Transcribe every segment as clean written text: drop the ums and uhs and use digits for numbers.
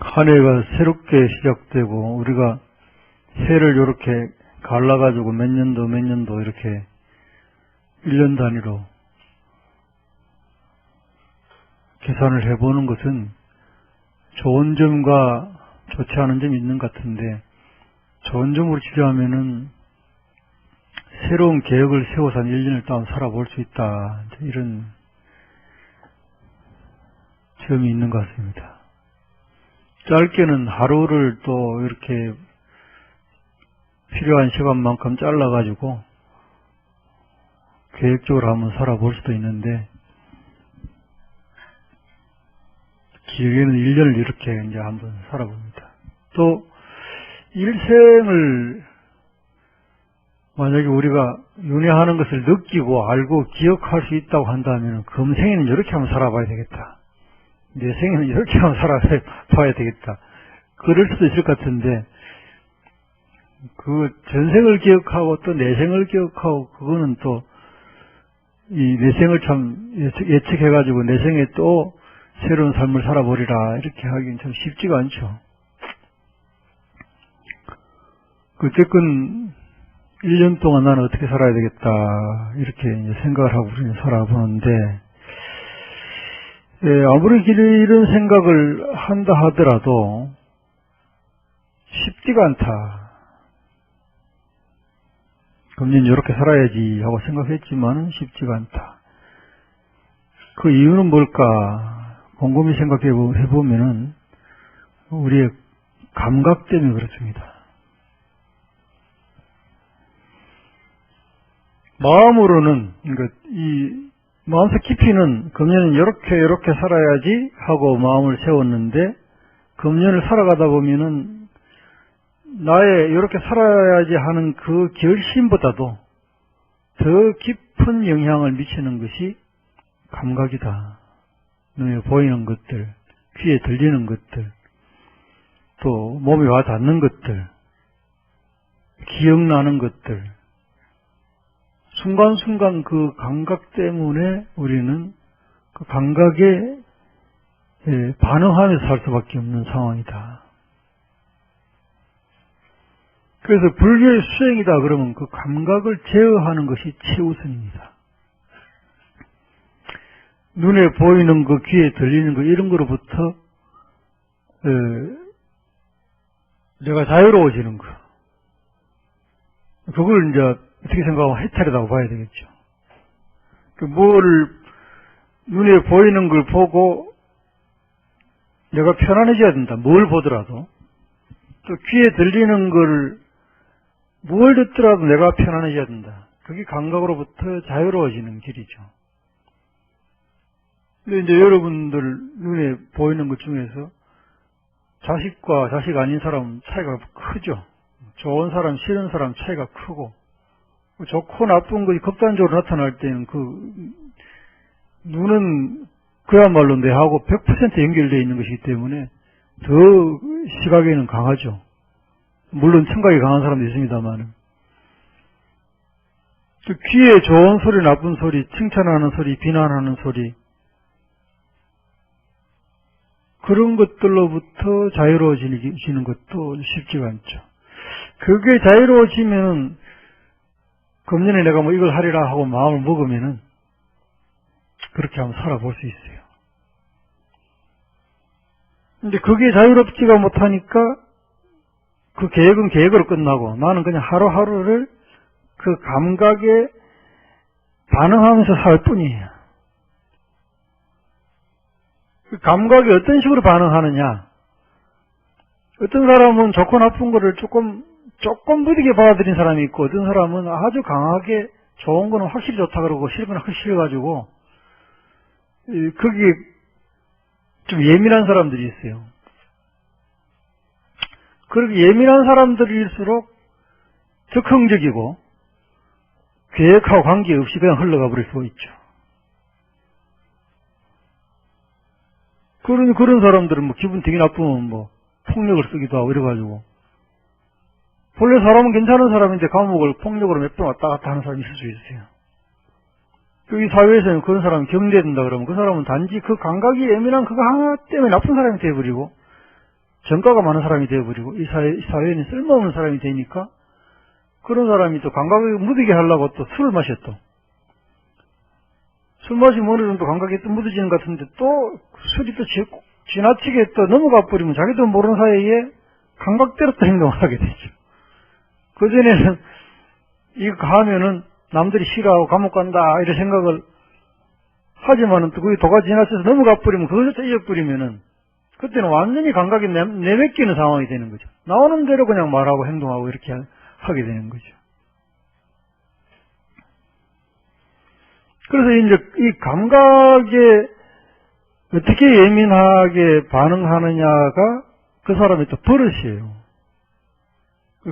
한 해가 새롭게 시작되고 우리가 해를 이렇게 갈라가지고 몇 년도 이렇게 1년 단위로 계산을 해보는 것은 좋은 점과 좋지 않은 점이 있는 것 같은데, 좋은 점으로 치자면은 새로운 계획을 세워서 한 1년을 또 살아볼 수 있다, 이런 점이 있는 것 같습니다. 짧게는 하루를 또 이렇게 필요한 시간만큼 잘라가지고 계획적으로 한번 살아볼 수도 있는데, 길게는 1년을 이렇게 이제 한번 살아봅니다. 또 일생을 만약에 우리가 윤회하는 것을 느끼고 알고 기억할 수 있다고 한다면 금생에는 이렇게 한번 살아봐야 되겠다, 내 생에는 이렇게 한번 살아봐야 되겠다, 그럴 수도 있을 것 같은데, 그 전생을 기억하고 또 내생을 기억하고, 그거는 또 이 내생을 참 예측해가지고 내생에 또 새로운 삶을 살아보리라 이렇게 하기는 참 쉽지가 않죠. 어쨌건 1년 동안 나는 어떻게 살아야 되겠다 이렇게 이제 생각을 하고 우리는 살아보는데, 아무리 이런 생각을 한다 하더라도 쉽지가 않다. 금년 이렇게 살아야지 하고 생각했지만 쉽지가 않다. 그 이유는 뭘까 곰곰이 생각해보면은 우리의 감각 때문에 그렇습니다. 마음으로는, 그러니까 이 마음속 깊이는 금년은 이렇게 살아야지 하고 마음을 세웠는데, 금년을 살아가다 보면은 나의 이렇게 살아야지 하는 그 결심보다도 더 깊은 영향을 미치는 것이 감각이다. 눈에 보이는 것들, 귀에 들리는 것들, 또 몸에 와 닿는 것들, 기억나는 것들, 순간순간 그 감각 때문에 우리는 그 감각에 반응하면서 살 수밖에 없는 상황이다. 그래서 불교의 수행이다 그러면 그 감각을 제어하는 것이 최우선입니다. 눈에 보이는 거, 귀에 들리는 거, 이런 거로부터 내가 자유로워지는 거, 그걸 이제 어떻게 생각하면 해탈이라고 봐야 되겠죠. 눈에 보이는 걸 보고 내가 편안해져야 된다. 뭘 보더라도. 또 귀에 들리는 걸 뭘 듣더라도 내가 편안해져야 된다. 그게 감각으로부터 자유로워지는 길이죠. 근데 이제 여러분들 눈에 보이는 것 중에서 자식과 자식 아닌 사람 차이가 크죠. 좋은 사람, 싫은 사람 차이가 크고, 좋고 나쁜 것이 극단적으로 나타날 때는 그 눈은 그야말로 뇌하고 100% 연결되어 있는 것이기 때문에 더 시각에는 강하죠. 물론 청각이 강한 사람도 있습니다만, 귀에 좋은 소리, 나쁜 소리, 칭찬하는 소리, 비난하는 소리, 그런 것들로부터 자유로워지는 것도 쉽지가 않죠. 그게 자유로워지면 금년에 내가 뭐 이걸 하리라 하고 마음을 먹으면은 그렇게 한번 살아볼 수 있어요. 근데 그게 자유롭지가 못하니까 그 계획은 계획으로 끝나고 나는 그냥 하루하루를 그 감각에 반응하면서 살 뿐이에요. 그 감각이 어떤 식으로 반응하느냐. 어떤 사람은 좋고 나쁜 거를 조금 무디게 받아들인 사람이 있고, 어떤 사람은 아주 강하게 좋은 거는 확실히 좋다 그러고 싫은 건 확실히 싫어가지고 거기에 좀 예민한 사람들이 있어요. 그렇게 예민한 사람들일수록 적극적이고 계획하고 관계없이 그냥 흘러가 버릴 수가 있죠. 그런 사람들은 뭐 기분 되게 나쁘면 뭐 폭력을 쓰기도 하고 이래가지고, 본래 사람은 괜찮은 사람인데 감옥을 폭력으로 몇 번 왔다 갔다 하는 사람이 있을 수 있어요. 이 사회에서는 그런 사람이 경계된다 그러면 그 사람은 단지 그 감각이 예민한 그거 하나 때문에 나쁜 사람이 돼버리고, 전과가 많은 사람이 되어버리고 이 사회에는 쓸모없는 사람이 되니까 그런 사람이 또 감각에 묻게 하려고 또 술을 마셔 또. 술 마시면 어느 정도 감각에 또 묻어지는 것 같은데 또 술이 또 지나치게 또 넘어가 버리면 자기도 모르는 사이에 감각대로 또 행동을 하게 되죠. 그전에는 이거 가면은 남들이 싫어하고 감옥 간다 이런 생각을 하지만은 또 그게 도가 지나쳐서 넘어가 버리면 그것을 잊어버리면은 그때는 완전히 감각이 내뱉기는 상황이 되는 거죠. 나오는 대로 그냥 말하고 행동하고 이렇게 하게 되는 거죠. 그래서 이제 이 감각에 어떻게 예민하게 반응하느냐가 그 사람의 또 버릇이에요.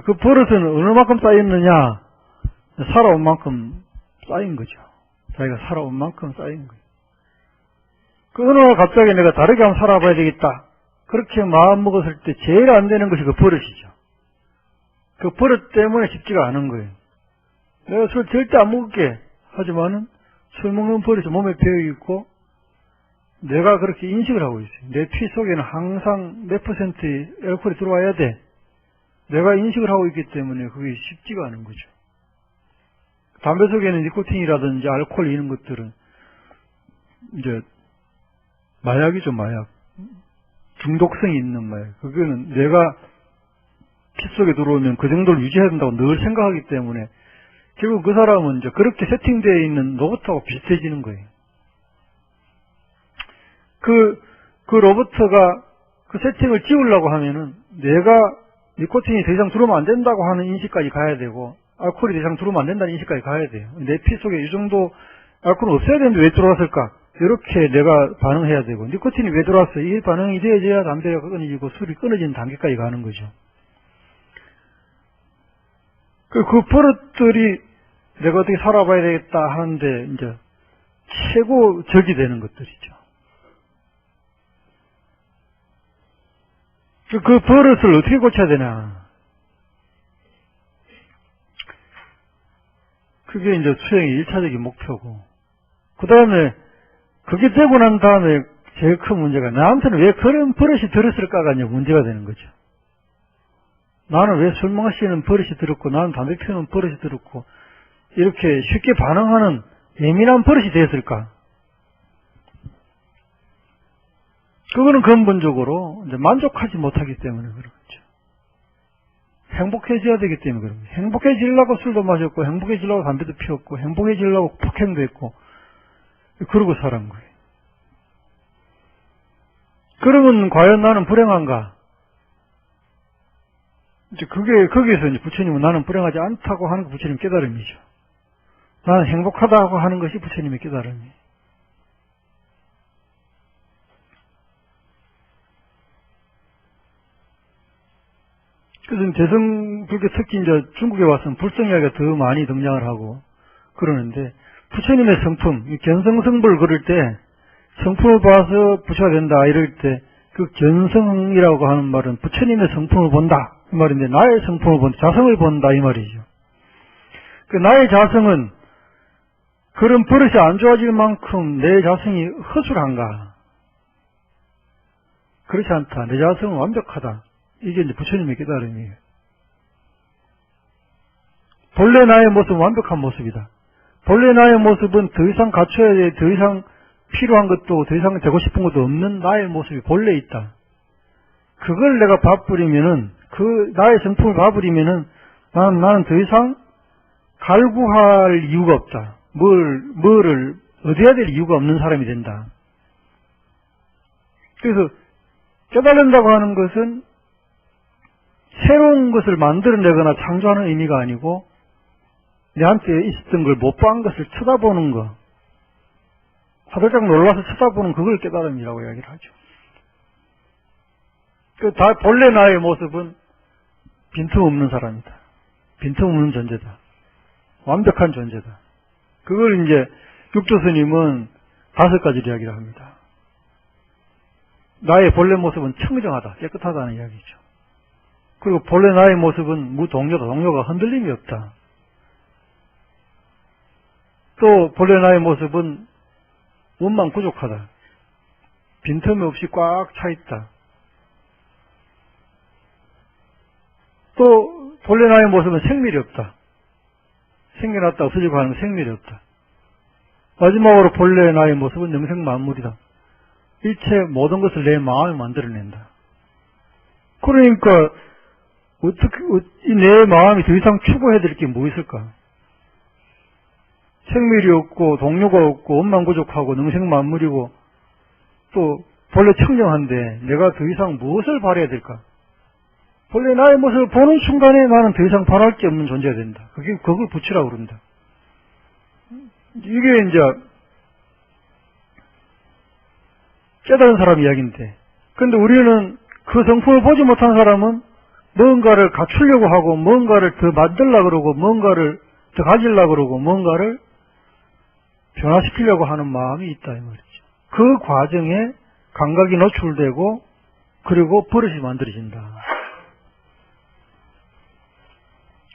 그 버릇은 어느 만큼 쌓였느냐, 살아온 만큼 쌓인 거죠. 자기가 살아온 만큼 쌓인 거예요. 그 어느 날 갑자기 내가 다르게 한번 살아봐야 되겠다. 그렇게 마음 먹었을 때 제일 안 되는 것이 그 버릇이죠. 그 버릇 때문에 쉽지가 않은 거예요. 내가 술 절대 안 먹을게. 하지만은 술 먹는 버릇이 몸에 배어있고 내가 그렇게 인식을 하고 있어요. 내 피 속에는 항상 몇 퍼센트의 알코올이 들어와야 돼. 내가 인식을 하고 있기 때문에 그게 쉽지가 않은 거죠. 담배 속에는 니코틴이라든지 알코올 이런 것들은 이제 마약이죠, 마약. 중독성이 있는 마약. 그거는 내가 피 속에 들어오면 그 정도를 유지해야 된다고 늘 생각하기 때문에 결국 그 사람은 이제 그렇게 세팅되어 있는 로봇하고 비슷해지는 거예요. 그 로봇가 그 세팅을 지우려고 하면은 내가 니코틴이 더 이상 들어오면 안 된다고 하는 인식까지 가야 되고 알코올이 더 이상 들어오면 안 된다는 인식까지 가야 돼요. 내 피 속에 이 정도 알코올은 없어야 되는데 왜 들어왔을까? 이렇게 내가 반응해야 되고 니코틴이 왜 들어왔어? 이게 반응이 되어져야 담배가 끊어지고 술이 끊어지는 단계까지 가는 거죠. 그 버릇들이 내가 어떻게 살아봐야 되겠다 하는데 이제 최고 적이 되는 것들이죠. 그 버릇을 어떻게 고쳐야 되냐. 그게 이제 수행의 1차적인 목표고. 그 다음에 그게 되고 난 다음에 제일 큰 문제가 나한테는 왜 그런 버릇이 들었을까가 이제 문제가 되는 거죠. 나는 왜 술 마시는 버릇이 들었고 나는 담배 피우는 버릇이 들었고 이렇게 쉽게 반응하는 예민한 버릇이 되었을까? 그거는 근본적으로 이제 만족하지 못하기 때문에 그런 거죠. 행복해져야 되기 때문에 그런 거죠. 행복해지려고 술도 마셨고 행복해지려고 담배도 피웠고 행복해지려고 폭행도 했고 그러고 살은 거예요. 그러면 과연 나는 불행한가? 이제 거기에서 이제 부처님은 나는 불행하지 않다고 하는 게 부처님 깨달음이죠. 나는 행복하다고 하는 것이 부처님의 깨달음이에요. 그래서 대성불교 특히 이제 중국에 와서는 불성 이야기가 더 많이 등장을 하고 그러는데 부처님의 성품, 견성성불 그럴 때 성품을 봐서 부처가 된다 이럴 때 그 견성이라고 하는 말은 부처님의 성품을 본다 이 말인데 나의 성품을 본다, 자성을 본다 이 말이죠. 그 나의 자성은 그런 버릇이 안 좋아질 만큼 내 자성이 허술한가? 그렇지 않다. 내 자성은 완벽하다. 이게 이제 부처님의 깨달음이에요. 본래 나의 모습은 완벽한 모습이다. 본래 나의 모습은 더 이상 갖춰야 돼, 더 이상 필요한 것도, 더 이상 되고 싶은 것도 없는 나의 모습이 본래 있다. 그걸 내가 봐버리면은, 그 나의 성품을 봐버리면은, 나는 더 이상 갈구할 이유가 없다. 뭐를 얻어야 될 이유가 없는 사람이 된다. 그래서 깨달는다고 하는 것은 새로운 것을 만들어내거나 창조하는 의미가 아니고 내한테 있었던 걸 못 본 것을 쳐다보는 거, 화들짝 놀라서 쳐다보는 그걸 깨달음이라고 이야기를 하죠. 본래 나의 모습은 빈틈없는 사람이다. 빈틈없는 존재다. 완벽한 존재다. 그걸 이제 육조스님은 5가지를 이야기를 합니다. 나의 본래 모습은 청정하다, 깨끗하다는 이야기죠. 그리고 본래 나의 모습은 무동료다. 동료가 흔들림이 없다. 또 본래 나의 모습은 원망 부족하다. 빈틈이 없이 꽉 차 있다. 또 본래 나의 모습은 생밀이 없다. 생겨났다 없어지고 하는 건 생밀이 없다. 마지막으로 본래 나의 모습은 영생만물이다. 일체 모든 것을 내 마음이 만들어낸다. 그러니까 어떻게 내 마음이 더 이상 추구해야 될 게 뭐 있을까? 생밀이 없고 동료가 없고 원만 부족하고 영생만물이고 또 본래 청정한데 내가 더 이상 무엇을 바라야 될까? 본래 나의 모습을 보는 순간에 나는 더 이상 바랄 게 없는 존재가 된다. 그걸 부치라고 그런다. 이게 이제 깨달은 사람 이야기인데, 근데 우리는 그 성품을 보지 못한 사람은 뭔가를 갖추려고 하고, 뭔가를 더 만들려고 그러고, 뭔가를 더 가지려고 그러고, 뭔가를 변화시키려고 하는 마음이 있다, 이 말이죠. 그 과정에 감각이 노출되고, 그리고 버릇이 만들어진다.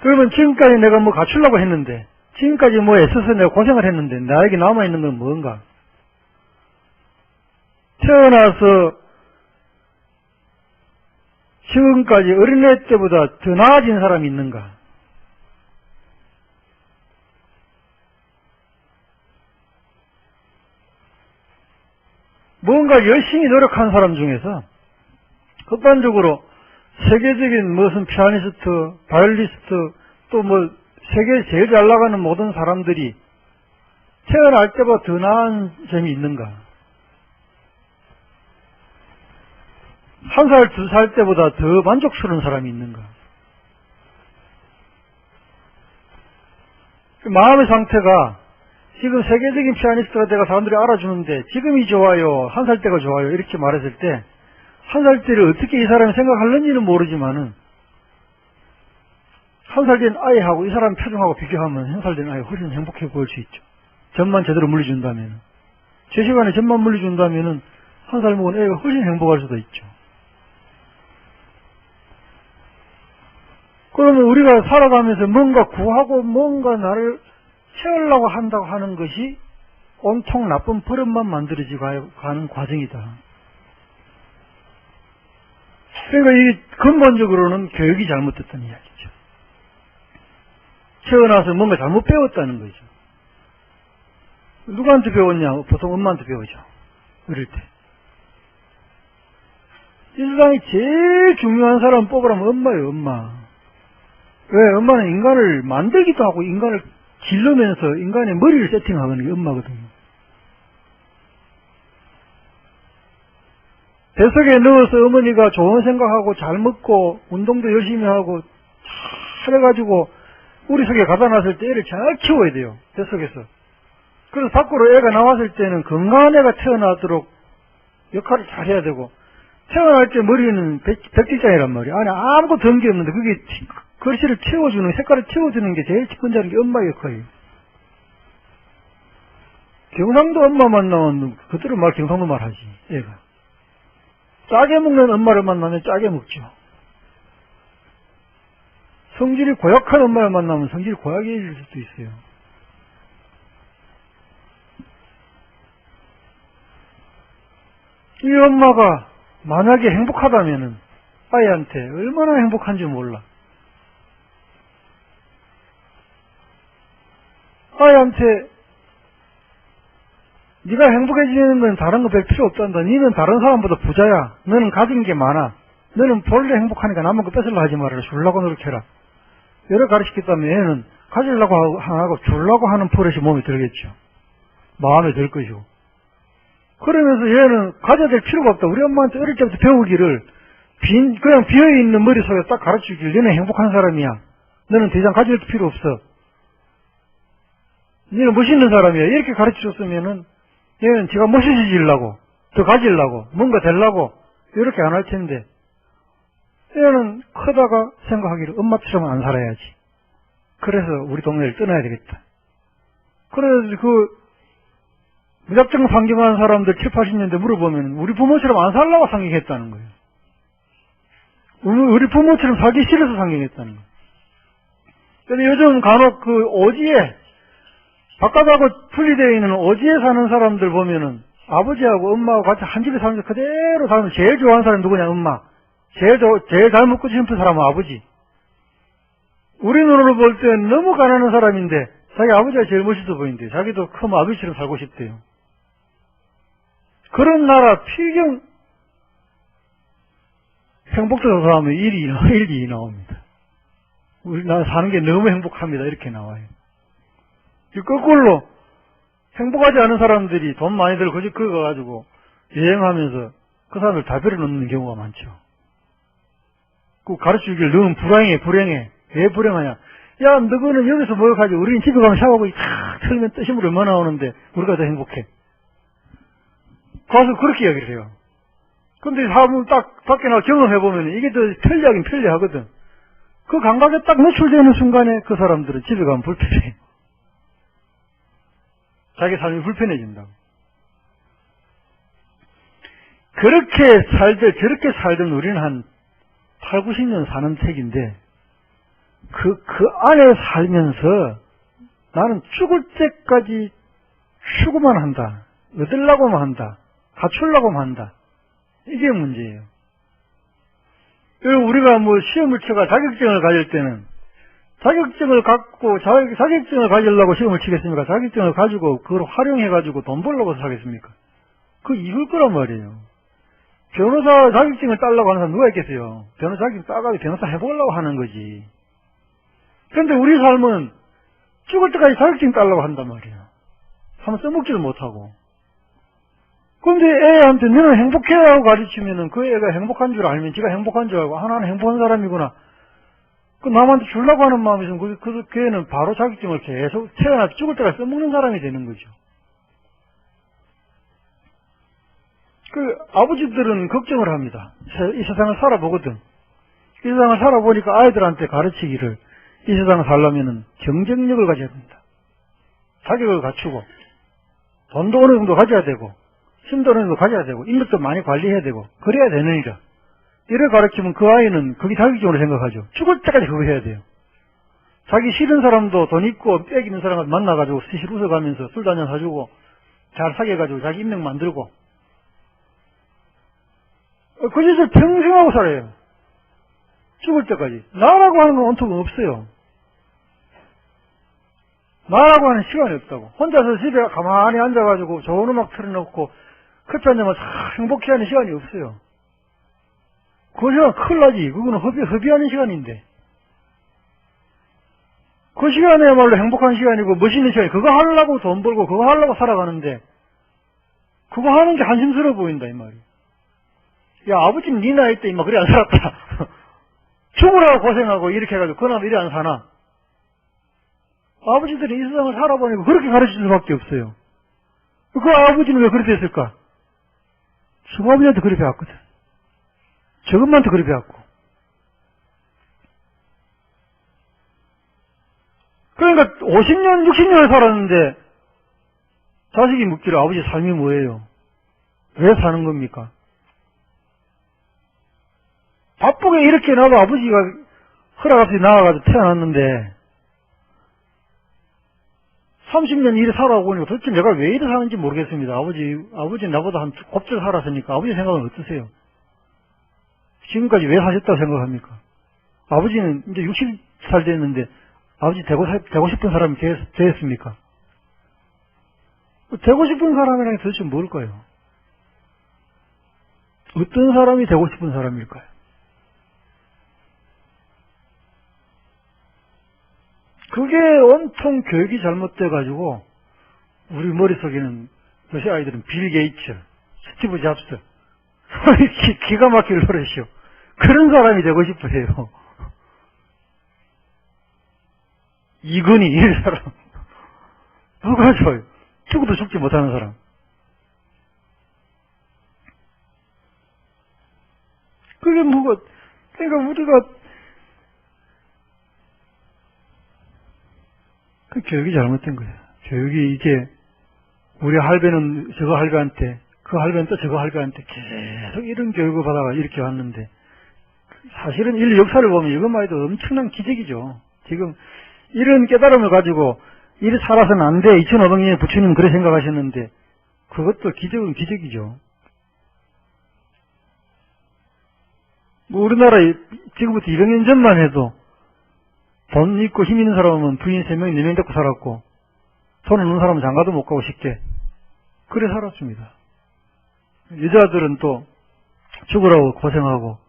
그러면 지금까지 내가 뭐 갖추려고 했는데, 지금까지 뭐 애써서 내가 고생을 했는데, 나에게 남아있는 건 뭔가? 태어나서 지금까지 어린애 때보다 더 나아진 사람이 있는가? 뭔가 열심히 노력한 사람 중에서 극단적으로 세계적인 무슨 피아니스트, 바이올리스트, 또 뭐 세계에 제일 잘 나가는 모든 사람들이 태어날 때보다 더 나은 점이 있는가? 1살, 2살 때보다 더 만족스러운 사람이 있는가? 마음의 상태가 지금 세계적인 피아니스트가 내가 사람들이 알아주는데 지금이 좋아요, 1살 때가 좋아요 이렇게 말했을 때 1살 때를 어떻게 이 사람이 생각하는지는 모르지만은 1살 된 아이하고 이 사람 표정하고 비교하면 1살 된 아이가 훨씬 행복해 보일 수 있죠. 젖만 제대로 물려준다면, 제 시간에 젖만 물려준다면은 1살 먹은 애가 훨씬 행복할 수도 있죠. 그러면 우리가 살아가면서 뭔가 구하고 뭔가 나를 채우려고 한다고 하는 것이 온통 나쁜 버릇만 만들어지고 가는 과정이다. 그러니까 이 근본적으로는 교육이 잘못됐다는 이야기죠. 태어나서 뭔가 잘못 배웠다는 거죠. 누구한테 배웠냐? 보통 엄마한테 배우죠. 어릴 때. 이 세상에 제일 중요한 사람 뽑으라면 엄마예요, 엄마. 왜? 엄마는 인간을 만들기도 하고 인간을 기르면서 인간의 머리를 세팅하는 게 엄마거든요. 뱃속에 넣어서 어머니가 좋은 생각하고 잘 먹고 운동도 열심히 하고 잘 해가지고 우리 속에 가다 놨을 때 애를 잘 키워야 돼요. 뱃속에서. 그래서 밖으로 애가 나왔을 때는 건강한 애가 태어나도록 역할을 잘 해야 되고, 태어날 때 머리는 백지장이란 말이에요. 안에 아무것도 든 게 없는데 그게 글씨를 채워주는, 색깔을 채워주는 게 제일 먼저 하는 게 엄마의 역할이에요. 경상도 엄마 만나면 그대로 경상도 말 하지, 얘가. 짜게 먹는 엄마를 만나면 짜게 먹죠. 성질이 고약한 엄마를 만나면 성질이 고약해질 수도 있어요. 이 엄마가 만약에 행복하다면은 아이한테 얼마나 행복한지 몰라. 아이한테 네가 행복해지는 건 다른 거 별 필요 없단다. 너는 다른 사람보다 부자야. 너는 가진 게 많아. 너는 본래 행복하니까 남은 거 뺏으려고 하지 말아라. 주려고 노력해라. 이렇게 가르치겠다면 얘는 가지려고 하고 주려고 하는 버릇이 몸에 들겠죠. 마음에 들 것이고. 그러면서 얘는 가져야 될 필요가 없다. 우리 엄마한테 어릴 때부터 배우기를 그냥 비어있는 머릿속에 딱 가르치길, 너는 행복한 사람이야. 너는 더 이상 가질 필요 없어. 너는 멋있는 사람이야. 이렇게 가르쳐줬으면은 얘는 지가 멋있어지려고, 더 가지려고, 뭔가 되려고 이렇게 안 할 텐데, 얘는 크다가 생각하기를 엄마처럼 안 살아야지. 그래서 우리 동네를 떠나야 되겠다. 그래서 무작정 상경한 사람들 7, 80년대 물어보면 우리 부모처럼 안 살라고 상경했다는 거예요. 우리 부모처럼 살기 싫어서 상경했다는 거예요. 근데 요즘 간혹 오지에, 바깥하고 분리되어 있는 오지에 사는 사람들 보면은 아버지하고 엄마하고 같이 한 집에 사는데 그대로 사는, 제일 좋아하는 사람이 누구냐? 엄마. 제일 잘 먹고 싶은 사람은 아버지. 우리 눈으로 볼 땐 너무 가난한 사람인데 자기 아버지가 제일 멋있어 보이는데 자기도 큰 아버지처럼 살고 싶대요. 그런 나라 필경 행복도에서 하면 1이 나옵니다. 나 사는 게 너무 행복합니다. 이렇게 나와요. 거꾸로 행복하지 않은 사람들이 돈 많이 들고 그거 가지고 여행하면서 그 사람들 다 버려놓는 경우가 많죠. 그 가르쳐주길 너는 불행해. 왜 불행하냐? 야, 너는 여기서 뭐 가지고 우리는 집에 가면 샤워하고 탁 틀면 뜨신물 얼마나 나오는데 우리가 더 행복해. 가서 그렇게 이야기를 해요. 근데 사람을 딱 밖에 나가 경험해보면 이게 더 편리하긴 편리하거든. 그 감각에 딱 노출되는 순간에 그 사람들은 집에 가면 불편해요. 자기 삶이 불편해진다고. 저렇게 살던 우리는 한 8, 90년 사는 책인데, 그 안에 살면서 나는 죽을 때까지 추구만 한다. 얻으려고만 한다. 갖추려고만 한다. 이게 문제예요. 우리가 뭐 시험을 쳐가 자격증을 가질 때는 자격증을 갖고 자격증을 가지려고 시험을 치겠습니까? 자격증을 가지고 그걸 활용해가지고 돈 벌려고 하겠습니까? 그 이걸 거란 말이에요. 변호사 자격증을 따려고 하는 사람 누가 있겠어요? 변호사 자격증 따가지고 변호사 해보려고 하는 거지. 그런데 우리 삶은 죽을 때까지 자격증 따려고 한단 말이에요. 한번 써먹지도 못하고. 그런데 애한테 너는 행복해라고 가르치면은 그 애가 행복한 줄 알면 지가 행복한 줄 알고 나는 행복한 사람이구나. 그 남한테 주려고 하는 마음이 있으면 그 애는 바로 자격증을 계속 태어나 죽을 때까지 써먹는 사람이 되는 거죠. 그 아버지들은 걱정을 합니다. 이 세상을 살아보거든. 이 세상을 살아보니까 아이들한테 가르치기를 이 세상을 살려면은 경쟁력을 가져야 된다. 자격을 갖추고 돈도 어느 정도 가져야 되고 힘도 어느 정도 가져야 되고 인력도 많이 관리해야 되고 그래야 되느니라. 이를 가르치면 그 아이는 그게 자격적으로 생각하죠. 죽을 때까지 그거 해야 돼요. 자기 싫은 사람도 돈 있고 빽 있는 사람을 만나가지고 시실 웃어가면서 술도 한잔 사주고 잘 사귀어가지고 자기 인맥 만들고 그 짓을 평생 하고 살아요. 죽을 때까지. 나라고 하는 건 온통 없어요. 나라고 하는 시간이 없다고. 혼자서 집에 가만히 앉아가지고 좋은 음악 틀어놓고 커피 한 잔만 싹 행복해하는 시간이 없어요. 그 시간 큰일 나지. 그거는 허비하는 시간인데. 그 시간에야말로 행복한 시간이고 멋있는 시간이 그거 하려고 돈 벌고 그거 하려고 살아가는데 그거 하는 게 한심스러워 보인다 이 말이야. 야, 아버지는 네 나이 때 임마 그래 안 살았다. 죽으라고 고생하고 이렇게 해가지고 그나마 이래 안 사나. 아버지들이 이 세상을 살아보니까 그렇게 가르칠 수밖에 없어요. 그 아버지는 왜 그렇게 했을까? 저 아버지한테 그렇게 배웠거든. 저것만한테 그렇게 배웠고. 그러니까 50년, 60년을 살았는데 자식이 묻기를 아버지 삶이 뭐예요? 왜 사는 겁니까? 바쁘게 이렇게 나도 아버지가 허락 없이 나와가지고 태어났는데 30년 이래 살아오고 보니까 도대체 내가 왜 이래 사는지 모르겠습니다. 아버지 나보다 한 곱절 살았으니까 아버지 생각은 어떠세요? 지금까지 왜 사셨다고 생각합니까? 아버지는 이제 60살 됐는데 아버지 되고 싶은 사람이 되었습니까? 되고 싶은 사람이라는 게 도대체 뭘까요? 어떤 사람이 되고 싶은 사람일까요? 그게 온통 교육이 잘못돼가지고 우리 머릿속에는 요새 아이들은 빌 게이츠, 스티브 잡스 기가 막힐 노릇이요. 그런 사람이 되고 싶어 해요. 이건희 이런 사람 누가 좋아요? 죽어도 죽지 못하는 사람. 그게 뭐가 그러니까 우리가 그 교육이 잘못된 거예요. 교육이 이게 우리 할배는 저거 할배한테 그 할배는 또 저거 할배한테 계속 이런 교육을 받아가 이렇게 왔는데 사실은 인류 역사를 보면 이것만 해도 엄청난 기적이죠. 지금 이런 깨달음을 가지고 이리 살아서는 안 돼. 2500년에 부처님은 그래 생각하셨는데 그것도 기적은 기적이죠. 뭐 우리나라에 지금부터 200년 전만 해도 돈 있고 힘 있는 사람은 부인 3명, 4명 데리고 살았고, 돈 없는 사람은 장가도 못 가고 쉽게. 그래 살았습니다. 여자들은 또 죽으라고 고생하고,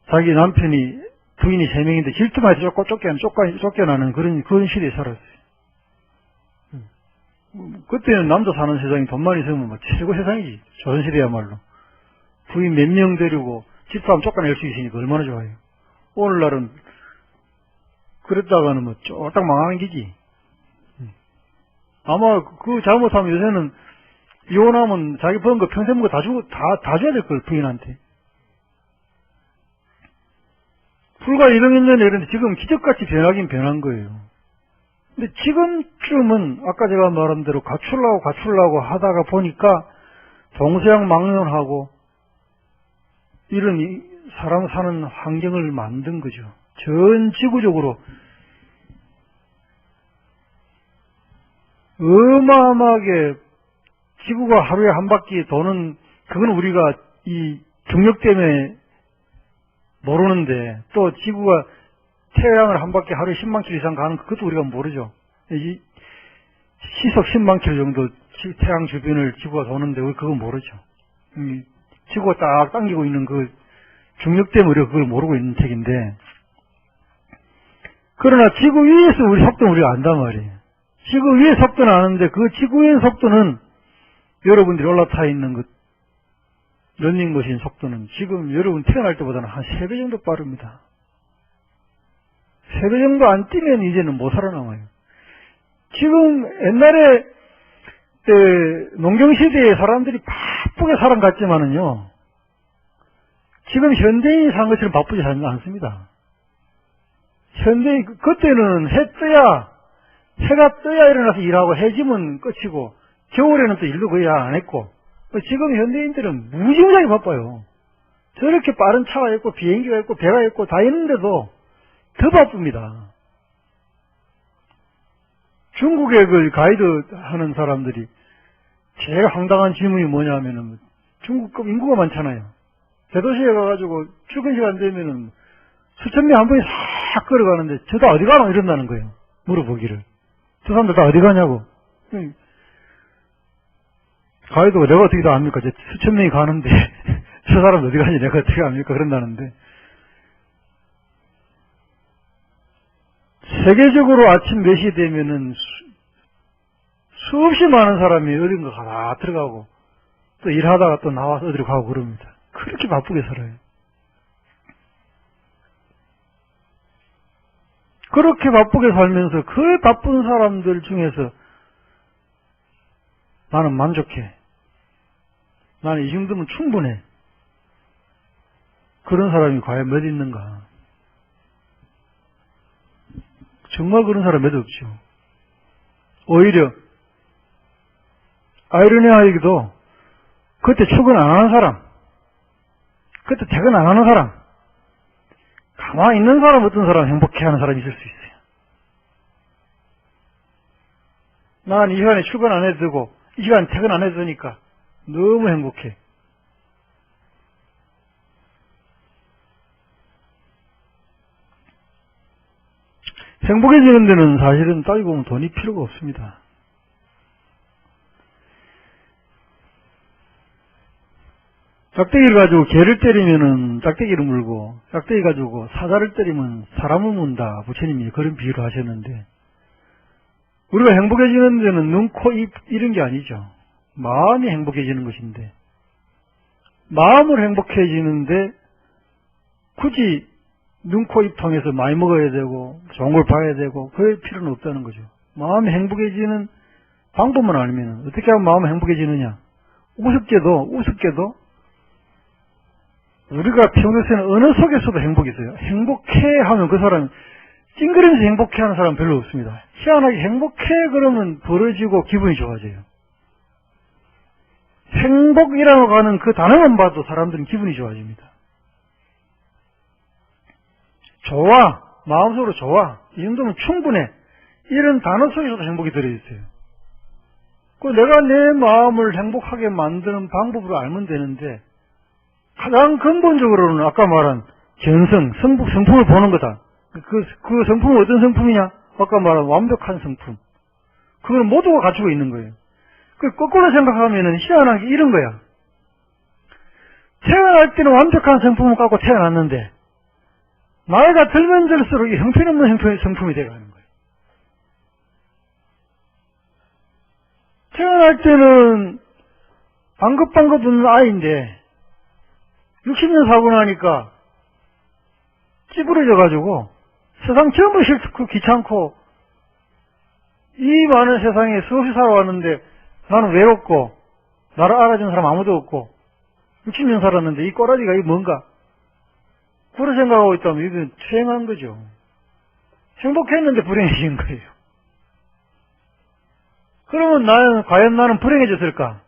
자기 남편이, 부인이 3명인데 질투만 해서 쫓겨나는 그런 시대에 살았어요. 그때는 남자 사는 세상이 돈만 있으면 뭐 최고 세상이지. 조선시대야말로. 부인 몇 명 데리고 집사람 쫓아낼 수 있으니까 얼마나 좋아요. 오늘날은 그랬다가는 뭐 쫄딱 망하는 기지. 아마 그 잘못하면 요새는 이혼하면 자기 번 거 평생 먹고 다 줘야 될 걸, 부인한테. 불과 200년 전에 그런데 지금 기적같이 변하긴 변한 거예요. 근데 지금쯤은 아까 제가 말한 대로 갖추려고 하다가 보니까 동서양망론하고 이런 사람 사는 환경을 만든 거죠. 전 지구적으로 어마어마하게 지구가 하루에 한 바퀴 도는, 그건 우리가 이 중력 때문에 모르는데, 또 지구가 태양을 한 바퀴 하루에 10만 킬로 이상 가는 그것도 우리가 모르죠. 이 시속 10만 킬로 정도 태양 주변을 지구가 도는데 그건 모르죠. 지구가 딱 당기고 있는 그 중력 때문에 우리가 그걸 모르고 있는 책인데, 그러나 지구 위에서 우리 속도는 우리가 안단 말이에요. 지구 위의 속도는 아는데 그 지구 위의 속도는 여러분들이 올라타 있는 그 런닝머신 속도는 지금 여러분 태어날 때보다는 한 3배 정도 빠릅니다. 3배 정도 안 뛰면 이제는 못 살아남아요. 지금 옛날에 농경시대에 사람들이 바쁘게 살아갔지만은요, 지금 현대인이 사는 것처럼 바쁘지 않습니다. 현대인, 그때는 해가 떠야 일어나서 일하고 해 지면 끝이고, 겨울에는 또 일도 거의 안 했고, 지금 현대인들은 무지무지하게 바빠요. 저렇게 빠른 차가 있고, 비행기가 있고, 배가 있고, 다 있는데도 더 바쁩니다. 중국의 그 가이드 하는 사람들이 제일 황당한 질문이 뭐냐면은, 중국 인구가 많잖아요. 대도시에 가가지고 출근 시간 되면은 수천 명 한 번에 싹 걸어가는데 저 다 어디 가노? 이런다는 거예요. 물어보기를. 저 사람들 다 어디 가냐고. 가이드가 내가 어떻게 다 압니까? 수천 명이 가는데 저 사람 어디 가지? 내가 어떻게 압니까? 그런다는데. 세계적으로 아침 몇 시 되면은 수없이 많은 사람이 어딘가 다 들어가고 또 일하다가 또 나와서 어디로 가고 그럽니다. 그렇게 바쁘게 살아요. 그렇게 바쁘게 살면서 그 바쁜 사람들 중에서 나는 만족해. 나는 이 정도면 충분해. 그런 사람이 과연 몇 있는가? 정말 그런 사람 몇 없죠. 오히려 아이러니하게도 그때 출근 안 하는 사람, 그때 퇴근 안 하는 사람, 가만히 있는 사람, 어떤 사람 행복해하는 사람이 있을 수 있어요. 난 이 시간에 출근 안 해도 되고 이 시간에 퇴근 안 해도 되니까 너무 행복해. 행복해지는 데는 사실은 따지고 보면 돈이 필요가 없습니다. 짝대기를 가지고 개를 때리면은 짝대기를 물고, 짝대기 가지고 사자를 때리면 사람을 문다. 부처님이 그런 비유를 하셨는데, 우리가 행복해지는 데는 눈, 코, 입 이런 게 아니죠. 마음이 행복해지는 것인데, 마음을 행복해지는데 굳이 눈, 코, 입 통해서 많이 먹어야 되고 좋은 걸 봐야 되고 그럴 필요는 없다는 거죠. 마음이 행복해지는 방법만 알면 어떻게 하면 마음이 행복해지느냐. 우습게도 우리가 평소에는 어느 속에서도 행복이 있어요. 행복해 하면 그 사람 찡그리면서 행복해 하는 사람은 별로 없습니다. 희한하게 행복해 그러면 벌어지고 기분이 좋아져요. 행복이라고 하는 그 단어만 봐도 사람들은 기분이 좋아집니다. 좋아, 마음속으로 좋아, 이 정도면 충분해, 이런 단어 속에서도 행복이 들어있어요. 내가 내 마음을 행복하게 만드는 방법으로 알면 되는데, 가장 근본적으로는 아까 말한 견성, 성품을 보는 거다. 그 성품은 어떤 성품이냐? 아까 말한 완벽한 성품. 그걸 모두가 갖추고 있는 거예요. 그 거꾸로 생각하면은 희한한 게 이런 거야. 태어날 때는 완벽한 성품을 갖고 태어났는데, 나이가 들면 들수록 이 형편없는 성품이 돼가는 거예요. 태어날 때는 방긋방긋 웃는 아이인데, 60년 사고 나니까 찌부러져가지고 세상 전부 싫고 귀찮고 이 많은 세상에 수없이 살아왔는데 나는 외롭고 나를 알아주는 사람 아무도 없고 60년 살았는데 이 꼬라지가 이게 뭔가 그런 생각하고 있다면 이건 퇴행한 거죠. 행복했는데 불행해진 거예요. 그러면 과연 나는 불행해졌을까?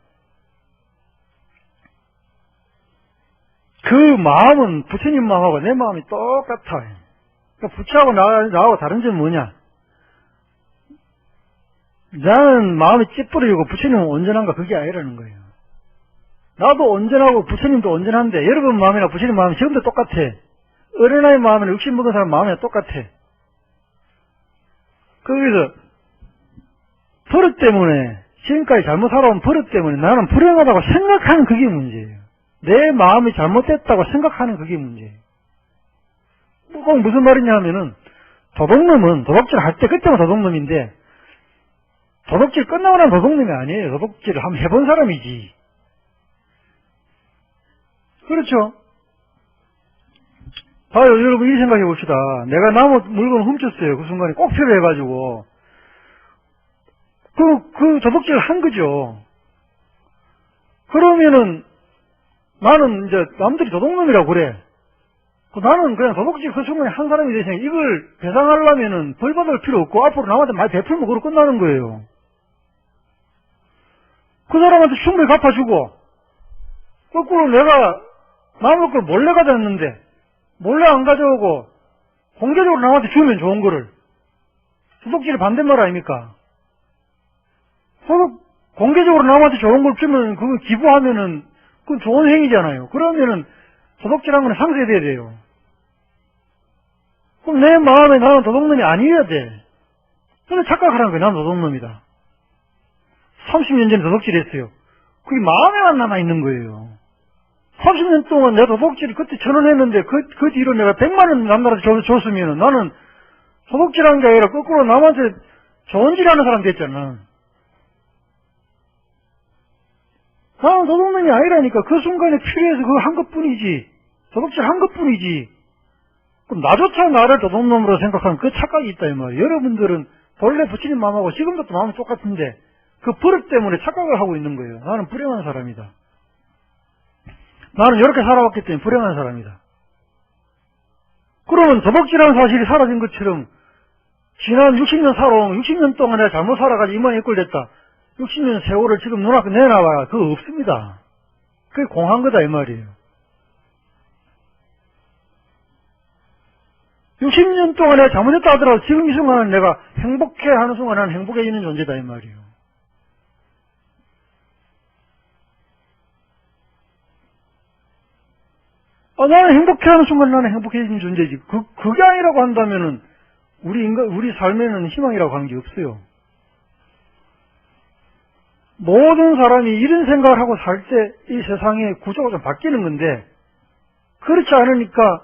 그 마음은 부처님 마음하고 내 마음이 똑같아. 그러니까 부처하고 나하고 다른 점은 뭐냐? 나는 마음이 찌푸려지고 부처님은 온전한가 그게 아니라는 거예요. 나도 온전하고 부처님도 온전한데 여러분 마음이나 부처님 마음이 지금도 똑같아. 어린아이 마음이나 60 먹은 사람 마음이나 똑같아. 거기서 버릇 때문에 지금까지 잘못 살아온 버릇 때문에 나는 불행하다고 생각하는 그게 문제예요. 내 마음이 잘못됐다고 생각하는 그게 문제예요. 꼭 무슨 말이냐 하면은 도둑놈은 도둑질 할 때 그때만 도둑놈인데 도둑질 끝나고 나면 도둑놈이 아니에요. 도둑질을 한번 해본 사람이지. 그렇죠? 봐요, 여러분 이 생각해 봅시다. 내가 나무 물건을 훔쳤어요. 그 순간에 꼭 필요해가지고 그 도둑질을 한 거죠. 그러면은 나는 이제 남들이 도둑놈이라고 그래. 나는 그냥 도둑질 그 순간에 한 사람이 되시니까 이걸 배상하려면은 벌 받을 필요 없고 앞으로 남한테 많이 베풀면 그걸로 끝나는 거예요. 그 사람한테 충분히 갚아주고 거꾸로 내가 남의 걸 몰래 가져왔는데 몰래 안 가져오고 공개적으로 남한테 주면 좋은 거를 도둑질이 반대말 아닙니까? 공개적으로 남한테 좋은 걸 주면 그거 기부하면은 그건 좋은 행위잖아요. 그러면은 도둑질한 건 상쇄돼야 돼요. 그럼 내 마음에 나는 도둑놈이 아니어야 돼. 근데 착각하라는 거예요. 나는 도둑놈이다. 30년 전에 도둑질했어요. 그게 마음에만 남아있는 거예요. 30년 동안 내가 도둑질 그때 1,000원 했는데 그 뒤로 내가 100만 원 남들한테 줬으면 나는 도둑질한 게 아니라 거꾸로 남한테 좋은 질 하는 사람 됐잖아. 나는 도둑놈이 아니라니까. 그 순간에 필요해서 그거 한 것뿐이지. 도둑질 한 것뿐이지. 그럼 나조차 나를 도둑놈으로 생각하는 그 착각이 있다 이 말이에요. 여러분들은 본래 부처님 마음하고 지금도 마음이 똑같은데 그 버릇 때문에 착각을 하고 있는 거예요. 나는 불행한 사람이다. 나는 이렇게 살아왔기 때문에 불행한 사람이다. 그러면 도둑질한 사실이 사라진 것처럼 지난 60년 살아온 60년 동안 내가 잘못 살아가지고 이만이 꼴됐다. 60년 세월을 지금 눈앞에 내놔봐야 그거 없습니다. 그게 공한 거다 이 말이에요. 60년 동안 내가 잘못했다 하더라도 지금 이 순간은 내가 행복해하는 순간 나는 행복해지는 존재다 이 말이에요. 나는 행복해하는 순간 나는 행복해지는 존재지. 그게 아니라고 한다면은 우리 삶에는 희망이라고 하는 게 없어요. 모든 사람이 이런 생각을 하고 살 때 이 세상의 구조가 좀 바뀌는 건데 그렇지 않으니까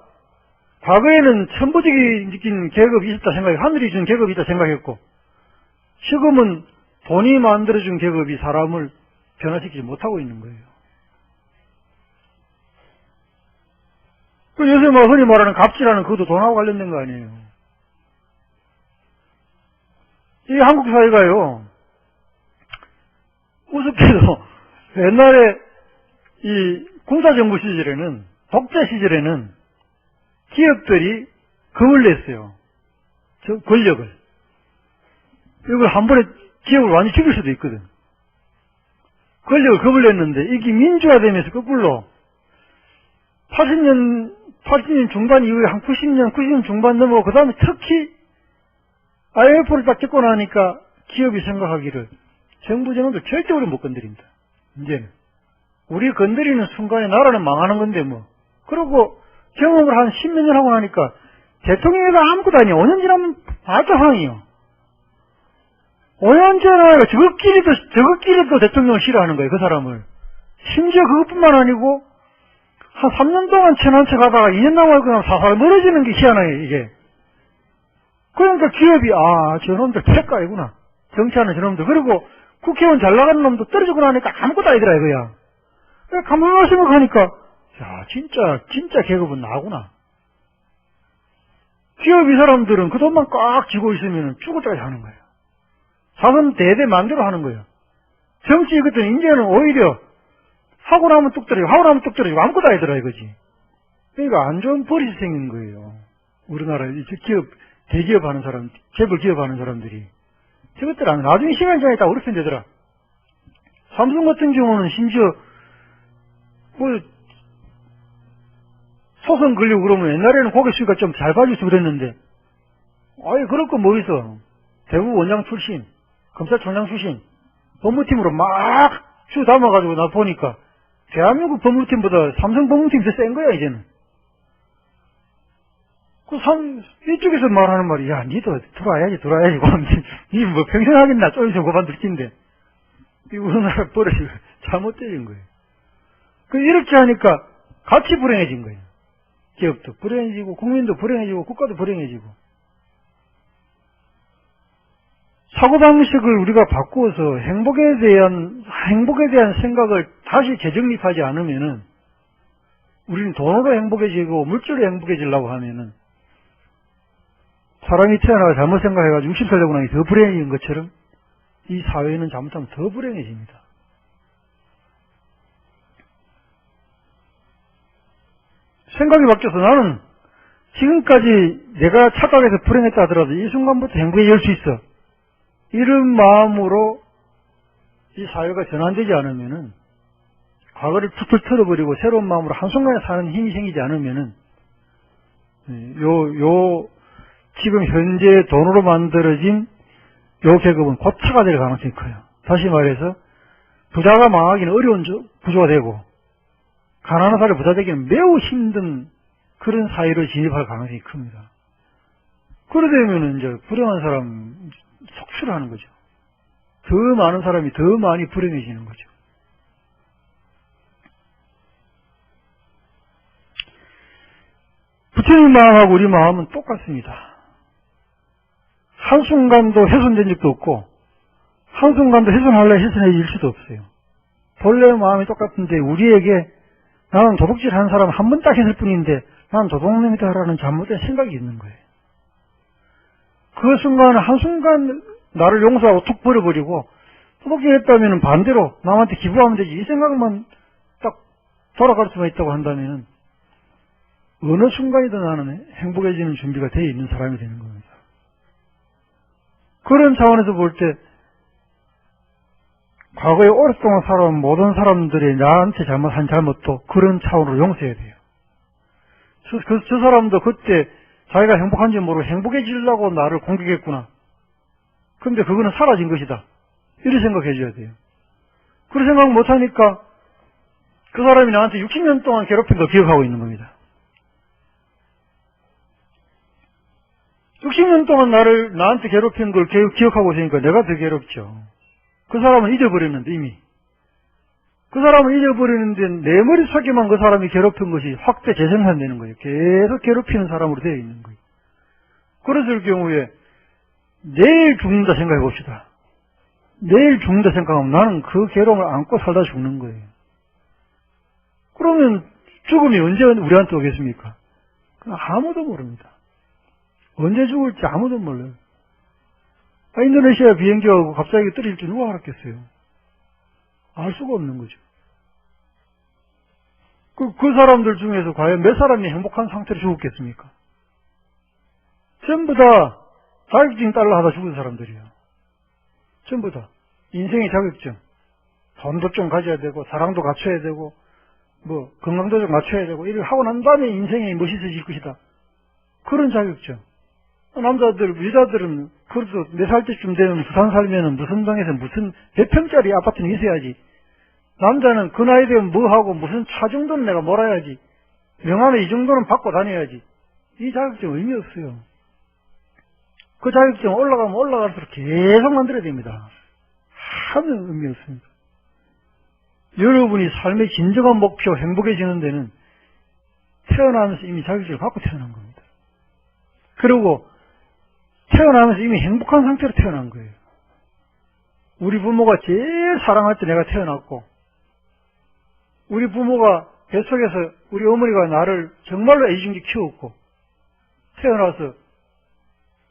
과거에는 천부적인 계급이 있었다 생각해 하늘이 준 계급이 있다 생각했고 지금은 돈이 만들어준 계급이 사람을 변화시키지 못하고 있는 거예요. 그 요새 흔히 말하는 갑질하는 그것도 돈하고 관련된 거 아니에요. 이 한국 사회가요, 우습게도 옛날에 이 군사정부 시절에는, 독재 시절에는 기업들이 겁을 냈어요. 저 권력을. 이걸 한 번에 기업을 완전히 죽일 수도 있거든. 권력을 겁을 냈는데 이게 민주화되면서 거꾸로 80년 중반 이후에 한 90년 중반 넘어가고 그 다음에 특히 IMF를 딱 찍고 나니까 기업이 생각하기를 정부 재정도 절대로 못 건드린다. 이제는. 우리 건드리는 순간에 나라는 망하는 건데 뭐. 그러고 경험을 한 10몇 년 하고 나니까 대통령에서 아무것도 아니야. 5년 지나면 발자황이요. 5년 전에 저것끼리도 대통령을 싫어하는 거예요, 그 사람을. 심지어 그것뿐만 아니고, 한 3년 동안 친한 척 하다가 2년 남아서 그냥 사살 멀어지는 게 희한해요, 이게. 그러니까 기업이, 저놈들 책가이구나. 정치하는 저놈들. 그리고 국회의원 잘 나가는 놈도 떨어지고 나니까 아무것도 아니더라, 이거야. 가만히 생각하니까, 야, 진짜 계급은 나구나. 기업 이 사람들은 그 돈만 꽉 쥐고 있으면 죽을 때까지 하는 거예요. 자선 대대 만대로 하는 거예요. 정치 이것들은 이제는 오히려 하고 나면 뚝 떨어지고 하고 나면 뚝 떨어지고 아무것도 아니더라 이거지. 그러니까 안 좋은 버릇이 생긴 거예요. 우리나라에 대기업 하는 사람, 재벌 기업 하는 사람들이. 저것들 안, 나중에 시간이 지나니까 어렵게 되더라. 삼성 같은 경우는 심지어, 소송 걸리고 그러면 옛날에는 고개 수위가 좀 잘 봐줘서 그랬는데, 아예 그럴 거 뭐 있어. 대구 원장 출신, 검찰총장 출신, 법무팀으로 막 주 담아가지고 나 보니까, 대한민국 법무팀보다 삼성 법무팀이 더 센 거야, 이제는. 이쪽에서 말하는 말이, 야, 니도 들어와야지. 니 뭐 평생 하겠나? 좀 있으면 그만둘 텐데. 이 우리나라 버릇이 잘못되진 거예요. 이렇게 하니까 같이 불행해진 거예요. 기업도 불행해지고, 국민도 불행해지고, 국가도 불행해지고. 사고방식을 우리가 바꾸어서 행복에 대한 생각을 다시 재정립하지 않으면은, 우리는 돈으로 행복해지고, 물질로 행복해지려고 하면은, 사람이 태어나서 잘못 생각해가지고 60살 되고 나니 더 불행해진 것처럼, 이 사회는 잘못하면 더 불행해집니다. 생각이 바뀌어서 나는 지금까지 내가 착각해서 불행했다 하더라도 이 순간부터 행복해질 수 있어. 이런 마음으로 이 사회가 전환되지 않으면은, 과거를 툭툭 털어버리고 새로운 마음으로 한순간에 사는 힘이 생기지 않으면은, 지금 현재 돈으로 만들어진 요 계급은 곧 차가 될 가능성이 커요. 다시 말해서, 부자가 망하기는 어려운 구조가 되고, 가난한 사람이 부자 되기는 매우 힘든 그런 사회로 진입할 가능성이 큽니다. 그러되면 이제 불행한 사람 속출하는 거죠. 더 많은 사람이 더 많이 불행해지는 거죠. 부처님 마음하고 우리 마음은 똑같습니다. 한순간도 훼손된 적도 없고, 한순간도 훼손해질 수도 없어요. 본래 마음이 똑같은데, 우리에게 나는 도둑질 하는 사람 한 번 딱 했을 뿐인데, 나는 도둑놈이다라는 잘못된 생각이 있는 거예요. 그 순간, 한순간 나를 용서하고 툭 버려버리고, 도둑질 했다면 반대로 남한테 기부하면 되지, 이 생각만 딱 돌아갈 수만 있다고 한다면, 어느 순간이든 나는 행복해지는 준비가 되어 있는 사람이 되는 겁니다. 그런 차원에서 볼 때, 과거에 오랫동안 살아온 모든 사람들이 나한테 잘못한 잘못도 그런 차원으로 용서해야 돼요. 저 사람도 그때 자기가 행복한지 모르고 행복해지려고 나를 공격했구나. 그런데 그거는 사라진 것이다. 이렇게 생각해 줘야 돼요. 그런 생각 못하니까 그 사람이 나한테 60년 동안 괴롭힌 걸 기억하고 있는 겁니다. 60년 동안 나한테 괴롭힌 걸 기억하고 있으니까 내가 더 괴롭죠. 그 사람은 잊어버렸는데, 이미. 그 사람은 잊어버리는데 내 머릿속에만 그 사람이 괴롭힌 것이 확대 재생산되는 거예요. 계속 괴롭히는 사람으로 되어 있는 거예요. 그랬을 경우에 내일 죽는다 생각해 봅시다. 내일 죽는다 생각하면 나는 그 괴로움을 안고 살다 죽는 거예요. 그러면 죽음이 언제 우리한테 오겠습니까? 아무도 모릅니다. 언제 죽을지 아무도 몰라요. 인도네시아 비행기하고 갑자기 떨어질 줄 누가 알았겠어요? 알 수가 없는 거죠. 그 사람들 중에서 과연 몇 사람이 행복한 상태로 죽었겠습니까? 전부 다 자격증 딸라 하다 죽은 사람들이에요. 전부 다. 인생의 자격증. 돈도 좀 가져야 되고, 사랑도 갖춰야 되고, 건강도 좀 갖춰야 되고, 이렇게 하고 난 다음에 인생이 멋있어질 것이다. 그런 자격증. 여자들은 그래도 4살 때쯤 되면 부산 살면은 무슨 동에서 무슨 몇 평짜리 아파트는 있어야지. 남자는 그 나이 되면 뭐 하고 무슨 차 정도는 내가 몰아야지. 명함에 이 정도는 받고 다녀야지. 이 자격증 의미 없어요. 그 자격증 올라가면 올라갈수록 계속 만들어야 됩니다. 하면 의미 없습니다. 여러분이 삶의 진정한 목표, 행복해지는 데는 태어나면서 이미 자격증을 갖고 태어난 겁니다. 그리고 태어나면서 이미 행복한 상태로 태어난 거예요. 우리 부모가 제일 사랑할 때 내가 태어났고, 우리 부모가 뱃속에서 우리 어머니가 나를 정말로 애지중지 키웠고, 태어나서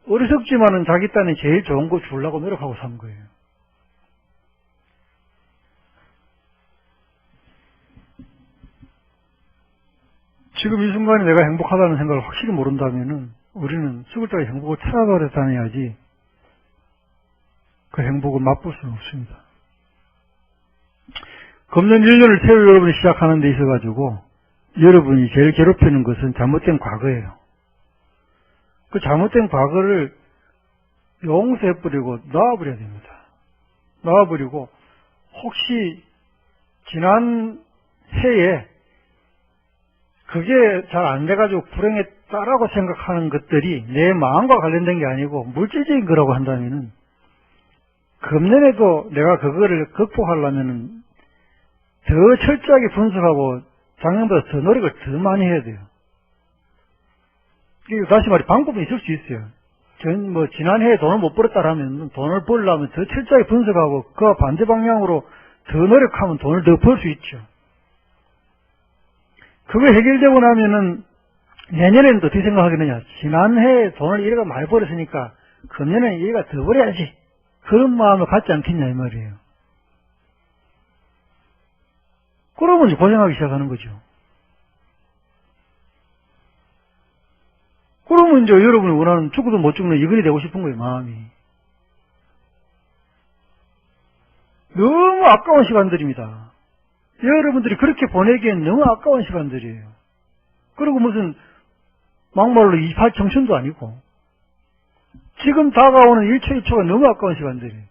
어리석지만은 자기 딴에 제일 좋은 거 주려고 노력하고 산 거예요. 지금 이 순간에 내가 행복하다는 생각을 확실히 모른다면은 우리는 죽을 때까지 행복을 찾아가려 다녀야지 그 행복을 맛볼 수는 없습니다. 금년 1년을 새로 여러분이 시작하는 데 있어가지고 여러분이 제일 괴롭히는 것은 잘못된 과거예요. 그 잘못된 과거를 용서해버리고 놔버려야 됩니다. 놔버리고 혹시 지난 해에 그게 잘 안 돼가지고 불행했다라고 생각하는 것들이 내 마음과 관련된 게 아니고 물질적인 거라고 한다면은 금년에도 내가 그거를 극복하려면은 더 철저하게 분석하고 작년보다 더 노력을 더 많이 해야 돼요. 다시 말해 방법은 있을 수 있어요. 지난해에 돈을 못 벌었다라면 돈을 벌려면 더 철저하게 분석하고 그 반대 방향으로 더 노력하면 돈을 더 벌 수 있죠. 그거 해결되고 나면은 내년에는 또 어떻게 생각하겠느냐. 지난해에 돈을 이래가 많이 벌었으니까 금년에는 이래가 더 벌어야지. 그런 마음을 갖지 않겠냐 이 말이에요. 그러면 이제 고생하기 시작하는 거죠. 그러면 이제 여러분이 원하는 죽어도 못 죽는 이글이 되고 싶은 거예요, 마음이. 너무 아까운 시간들입니다. 여러분들이 그렇게 보내기엔 너무 아까운 시간들이에요. 그리고 무슨 막말로 28 청춘도 아니고 지금 다가오는 1초 1초가 너무 아까운 시간들이에요.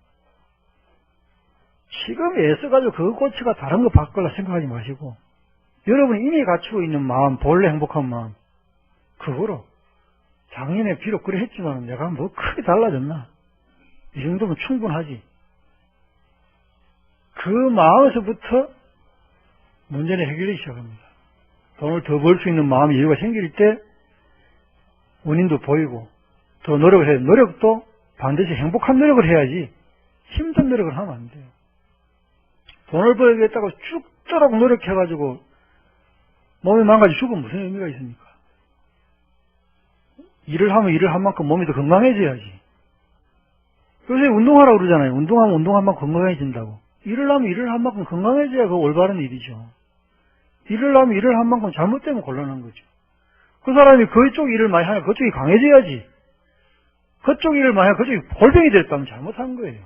지금 애써가지고 그 고치가 다른 거 바꾸려 생각하지 마시고 여러분이 이미 갖추고 있는 마음, 본래 행복한 마음 그거로 작년에 비록 그래 했지만 내가 뭐 크게 달라졌나? 이 정도면 충분하지. 그 마음에서부터 문제는 해결되기 시작합니다. 돈을 더 벌 수 있는 마음의 여유가 생길 때 원인도 보이고 더 노력을 해야 돼요. 노력도 반드시 행복한 노력을 해야지 힘든 노력을 하면 안 돼요. 돈을 벌겠다고 죽도록 노력해가지고 몸이 망가져 죽으면 무슨 의미가 있습니까? 일을 하면 일을 한 만큼 몸이 더 건강해져야지. 요새 운동하라고 그러잖아요. 운동하면 운동한 만큼 건강해진다고. 일을 하면 일을 한 만큼 건강해져야 그거 올바른 일이죠. 일을 하면 일을 한 만큼 잘못되면 곤란한 거죠. 그 사람이 그쪽 일을 많이 하면 그쪽이 강해져야지. 그쪽 일을 많이 하면 그쪽이 골병이 됐다면 잘못한 거예요.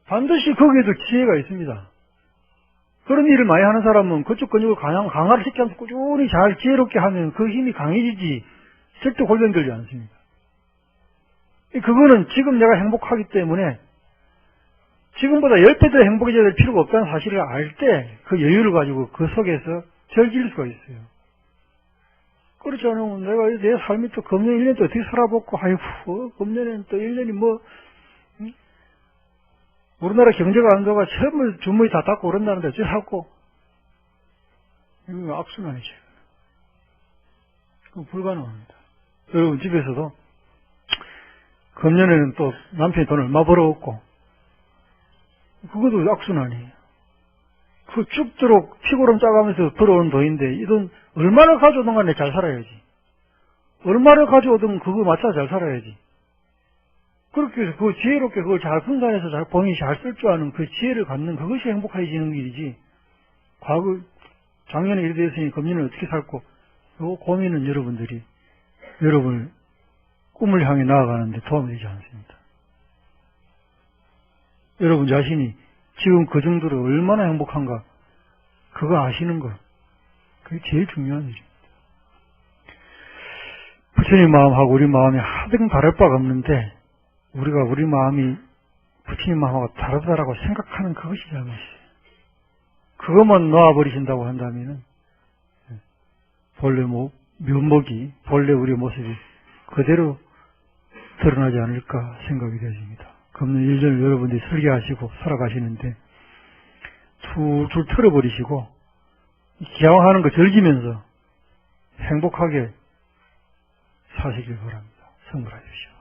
반드시 거기에도 기회가 있습니다. 그런 일을 많이 하는 사람은 그쪽 근육을 강화를 시켜서 꾸준히 잘 지혜롭게 하면 그 힘이 강해지지 절대 골병들지 않습니다. 그거는 지금 내가 행복하기 때문에 지금보다 10배 더 행복해져야 될 필요가 없다는 사실을 알 때 그 여유를 가지고 그 속에서 즐길 수가 있어요. 그렇지 않으면 내가 내 삶이 또 금년 1년 또 어떻게 살아보고 아이고 금년에는 또 1년이 뭐 우리나라 경제가 안 좋아가 전부 주머니 다 닫고 그런다는데 어찌 하고 이거 악순환이죠. 그건 불가능합니다. 여러분 집에서도 금년에는 또 남편이 돈을 얼마 벌어왔고 그것도 악순환이에요. 그 죽도록 피고름 짜가면서 벌어온 돈인데 이 돈 얼마를 가져오든 간에 잘 살아야지. 얼마를 가져오든 그거 맞춰서 잘 살아야지. 그렇게 해서 그 지혜롭게 그걸 잘 분산해서 잘 본인이 잘 쓸 줄 아는 그 지혜를 갖는 그것이 행복해지는 일이지. 과거 작년에 이래 됐으니 금년에 어떻게 살고 요 고민은 여러분들이 여러분을 꿈을 향해 나아가는데 도움이 되지 않습니다. 여러분 자신이 지금 그 정도로 얼마나 행복한가 그거 아시는 거 그게 제일 중요한 일입니다. 부처님 마음하고 우리 마음이 하등 다를 바가 없는데 우리가 우리 마음이 부처님 마음하고 다르다라고 생각하는 그것이 잘못이에요. 그것만 놓아버리신다고 한다면은 본래 면목이, 본래 우리의 모습이 그대로 드러나지 않을까 생각이 되어집니다. 금년 1년을 여러분들이 설계하시고 살아가시는데 툴툴 틀어버리시고 기왕하는 거 즐기면서 행복하게 사시길 바랍니다. 선물하십시오.